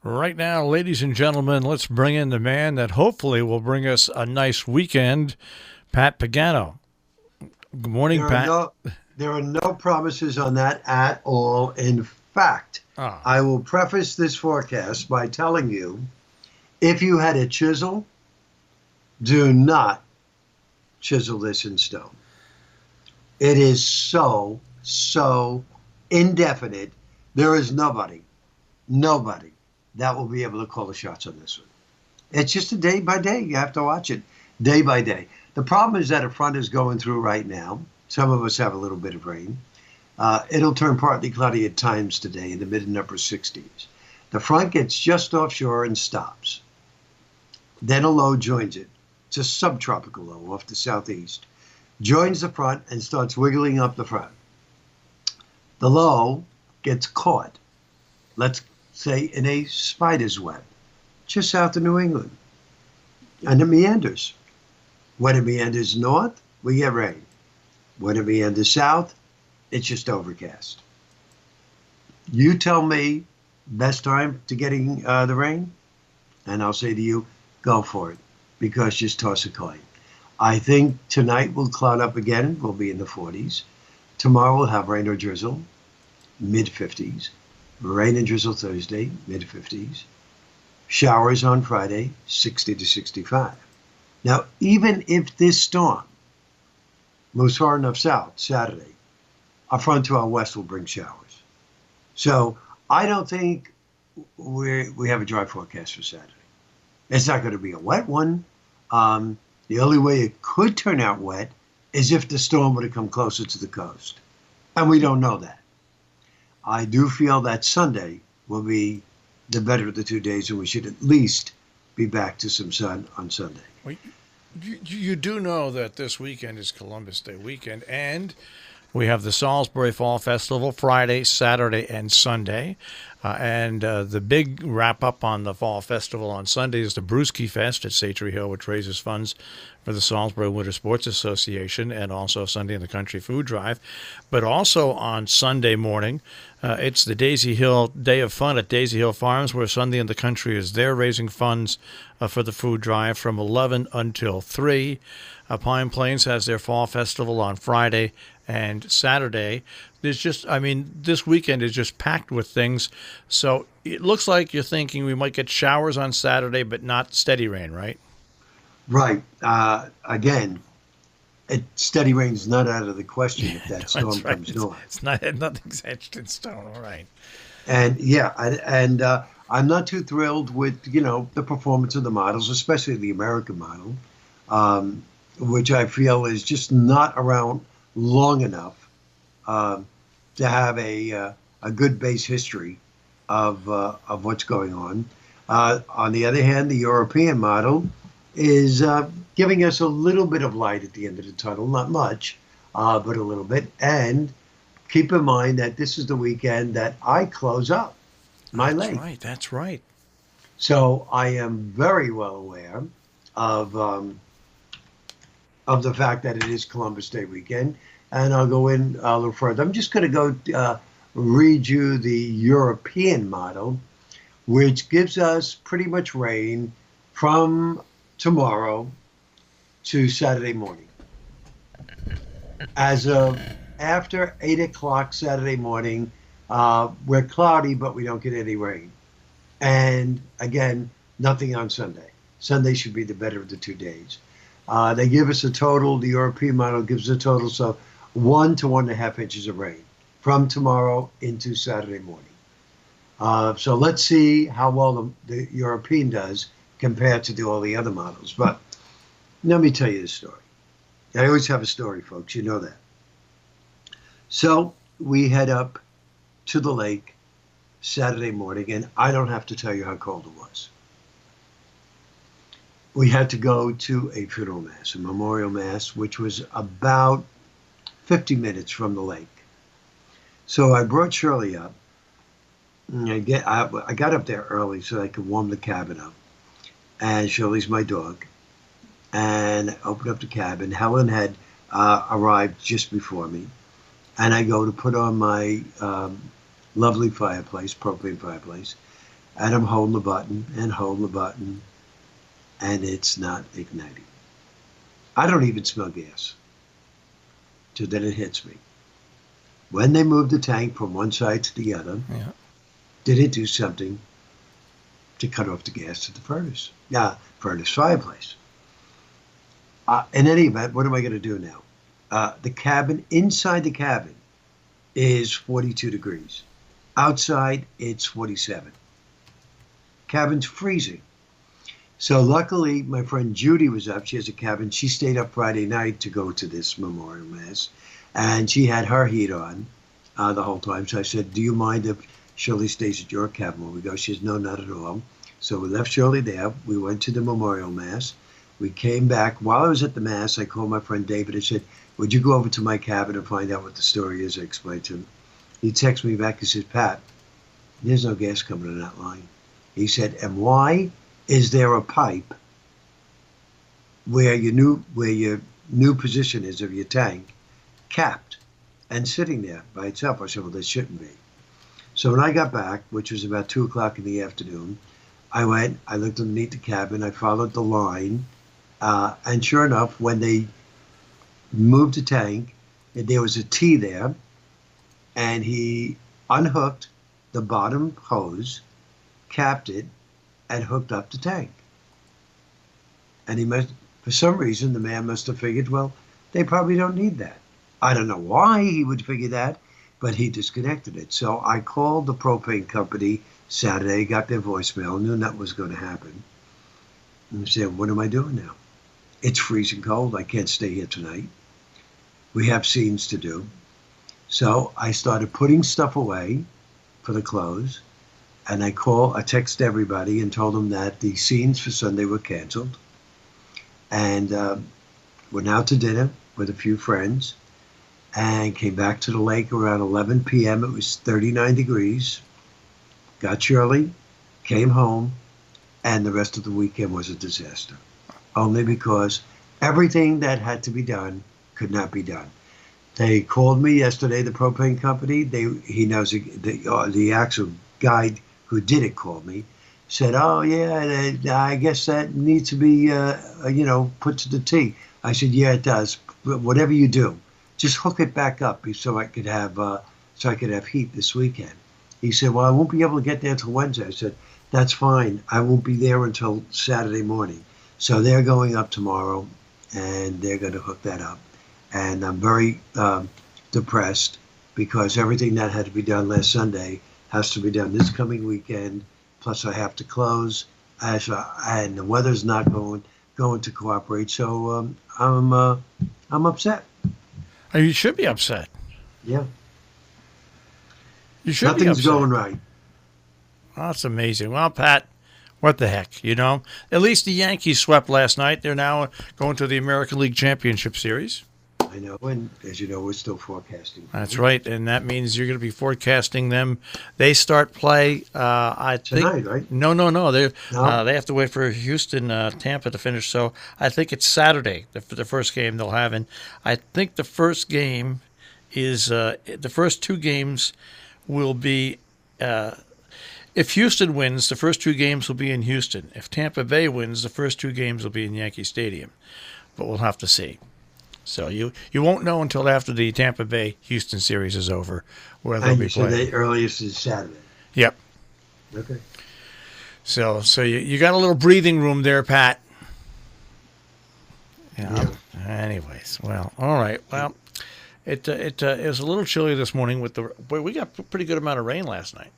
Right now, ladies and gentlemen, let's bring in the man that hopefully will bring us a nice weekend, Pat Pagano. Good morning, There are Pat. no there are no promises on that at all. In fact, Ah, I will preface this forecast by telling you if you had a chisel, do not chisel this in stone. It is so indefinite. There is nobody that will be able to call the shots on this one. It's just a day by day. You have to watch it day by day. The problem is that a front is going through right now. Some of us have a little bit of rain. It'll turn partly cloudy at times today in the mid and upper 60s. The front gets just offshore and stops. Then a low joins it. It's a subtropical low off the southeast. Joins the front and starts wiggling up the front. The low gets caught, let's say, in a spider's web just south of New England. And it meanders. When it meanders north, we get rain. When it meanders south, it's just overcast. You tell me best time to getting the rain, and I'll say to you, go for it, because just toss a coin. I think tonight will cloud up again. We'll be in the 40s. Tomorrow we'll have rain or drizzle, mid 50s. Rain and drizzle Thursday, mid 50s. Showers on Friday, 60 to 65. Now, even if this storm moves far enough south Saturday, a front to our west will bring showers. So I don't think we have a dry forecast for Saturday. It's not going to be a wet one. The only way it could turn out wet is if the storm were to come closer to the coast. And we don't know that. I do feel that Sunday will be the better of the 2 days, and we should at least be back to some sun on Sunday. well, you do know that this weekend is Columbus Day weekend, and we have the Salisbury Fall Festival Friday, Saturday, and Sunday. And the big wrap up on the Fall Festival on Sunday is the Brewski Fest at Satry Hill, which raises funds for the Salisbury Winter Sports Association, and also Sunday in the Country Food Drive. But also on Sunday morning, it's the Daisy Hill Day of Fun at Daisy Hill Farms, where Sunday in the Country is there raising funds for the food drive from 11 until 3. Pine Plains has their Fall Festival on Friday and Saturday. There's just, I mean, this weekend is just packed with things. So it looks like you're thinking we might get showers on Saturday, but not steady rain, right? Right. Again, steady rain's not out of the question if that That's storm right. comes north. It's not nothing's etched in stone. All right. And yeah, I'm not too thrilled with the performance of the models, especially the American model, which I feel is just not around long enough to have a good base history of what's going on. On the other hand, the European model is giving us a little bit of light at the end of the tunnel, not much, but a little bit. And keep in mind that this is the weekend that I close up my That's lake. right. That's right. So I am very well aware of of the fact that it is Columbus Day weekend, and I'll go in a little further. I'm just going to go read you the European model, which gives us pretty much rain from tomorrow to Saturday morning. As of after 8 o'clock Saturday morning, we're cloudy, but we don't get any rain. And again, nothing on Sunday. Sunday should be the better of the 2 days. They give us a total, the European model gives a total of 1 to 1.5 inches of rain from tomorrow into Saturday morning. So let's see how well the European does compared to all the other models. But let me tell you the story. I always have a story, folks. You know that. So we head up to the lake Saturday morning, and I don't have to tell you how cold it was. We had to go to a funeral mass, a memorial mass, which was about 50 minutes from the lake. So I brought Shirley up. I got up there early so I could warm the cabin up. And Shirley's my dog. And I opened up the cabin. Helen had arrived just before me. And I go to put on my lovely fireplace, propane fireplace. and I'm holding the button and holding the button, and it's not igniting. I don't even smell gas. So then it hits me. When they moved the tank from one side to the other, Yeah. did it do something to cut off the gas to the furnace? Yeah, furnace fireplace. In any event, what am I going to do now? The cabin, inside the cabin, is 42 degrees. Outside, it's 47. Cabin's freezing. So luckily, my friend Judy was up. She has a cabin. She stayed up Friday night to go to this memorial mass, and she had her heat on the whole time. So I said, "Do you mind if Shirley stays at your cabin when we go?" She says, "No, not at all." So we left Shirley there. We went to the memorial mass. We came back. While I was at the mass, I called my friend David and said, "Would you go over to my cabin and find out what the story is?" I explained to him. He texted me back. He said, "Pat, there's no gas coming in that line." He said, "And why is there a pipe where your new position is of your tank capped and sitting there by itself?" I said, "Well, there shouldn't be." So when I got back, which was about 2 o'clock in the afternoon, I went, I looked underneath the cabin, I followed the line, and sure enough, when they moved the tank, there was a T there, and he unhooked the bottom hose, capped it, and hooked up the tank. And he must, for some reason, the man must have figured, well, they probably don't need that. I don't know why he would figure that, but he disconnected it. So I called the propane company Saturday, got their voicemail, knew that was going to happen. And I said, "What am I doing now? It's freezing cold. I can't stay here tonight. We have scenes to do." So I started putting stuff away for the clothes. And I texted everybody and told them that the scenes for Sunday were canceled. And went out to dinner with a few friends and came back to the lake around 11 p.m. It was 39 degrees. Got Shirley, came home, and the rest of the weekend was a disaster. Only because everything that had to be done could not be done. They called me yesterday, the propane company. He knows the actual guy who did it called me, said, "Oh yeah, I guess that needs to be put to the T." I said, "Yeah, it does. But whatever you do, just hook it back up so I could have heat this weekend." He said, "Well, I won't be able to get there until Wednesday." I said, "That's fine. I won't be there until Saturday morning." So they're going up tomorrow, and they're going to hook that up. And I'm very depressed because everything that had to be done last Sunday has to be done this coming weekend. Plus, I have to close, and the weather's not going to cooperate. So I'm upset. Oh, you should be upset. Yeah, You should be nothing's upset. going right. Oh, that's amazing. Well, Pat, what the heck, you know? At least the Yankees swept last night. They're now going to the American League Championship Series. I know, and as you know, we're still forecasting. That's right, and that means you're going to be forecasting them. They start play, I think. Tonight, right? No. They No? they have to wait for Houston, Tampa to finish. So I think it's Saturday, the first game they'll have. And I think the first game is the first two games will be. If Houston wins, the first two games will be in Houston. If Tampa Bay wins, the first two games will be in Yankee Stadium. But we'll have to see. So you won't know until after the Tampa Bay Houston series is over where they'll be So playing. the earliest is Saturday. Yep. Okay. So you got a little breathing room there, Pat. Yeah. Anyways, well, all right. Well, it was a little chilly this morning with we got a pretty good amount of rain last night.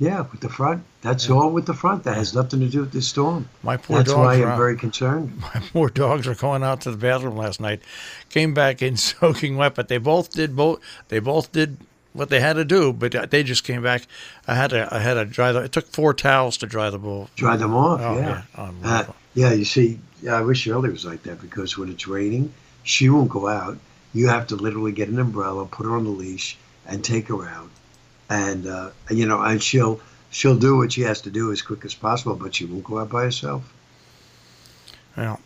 Yeah, with the front. That's all with the front. That has nothing to do with this storm. My poor That's dogs why are I'm out. very concerned. My poor dogs were going out to the bathroom last night, came back in soaking wet, but they both did what they had to do, but they just came back. I had to dry them. It took 4 towels to dry the bowl. Dry them off, Oh, yeah. Unbelievable. Yeah, you see, I wish Shirley was like that because when it's raining, she won't go out. You have to literally get an umbrella, put her on the leash, and take her out. And and she'll do what she has to do as quick as possible, but she won't go out by herself. Well,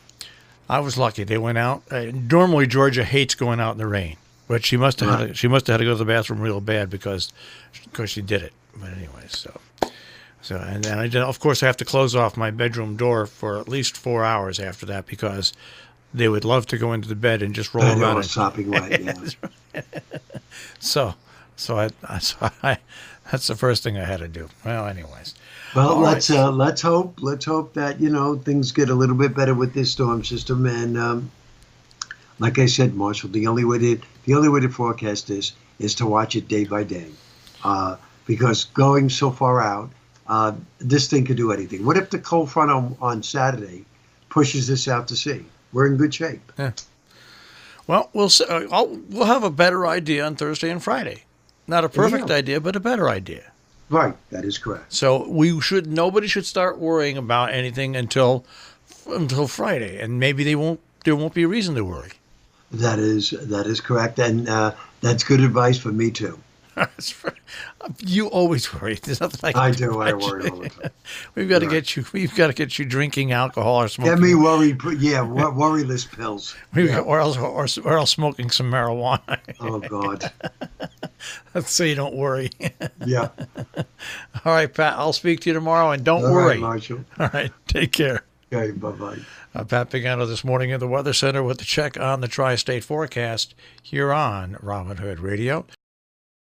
I was lucky. They went out. Normally, Georgia hates going out in the rain, but she must have had to go to the bathroom real bad because she did it. But anyway, so So, and then of course, I have to close off my bedroom door for at least 4 hours after that because they would love to go into the bed and just roll around. And sopping wet, yeah. So that's the first thing I had to do. Well, anyways. Well, All right. let's hope that things get a little bit better with this storm system. And like I said, Marshall, the only way to forecast this is to watch it day by day, because going so far out, this thing could do anything. What if the cold front on Saturday pushes this out to sea? We're in good shape. Yeah. Well, we'll have a better idea on Thursday and Friday. Not a perfect idea, but a better idea. Right, that is correct. So nobody should start worrying about anything until Friday, and maybe there won't be a reason to worry. That is correct, and that's good advice for me too. You always worry. There's nothing like I do. I worry all the time. We've got to get you drinking alcohol or smoking. Get me worried. Yeah, worryless pills. Or else smoking some marijuana. Oh God. So you don't worry. Yeah. All right, Pat. I'll speak to you tomorrow, and don't worry. All right, Marshall. All right. Take care. Okay. Bye-bye. Pat Pagano this morning in the Weather Center with the check on the tri-state forecast here on Robin Hood Radio.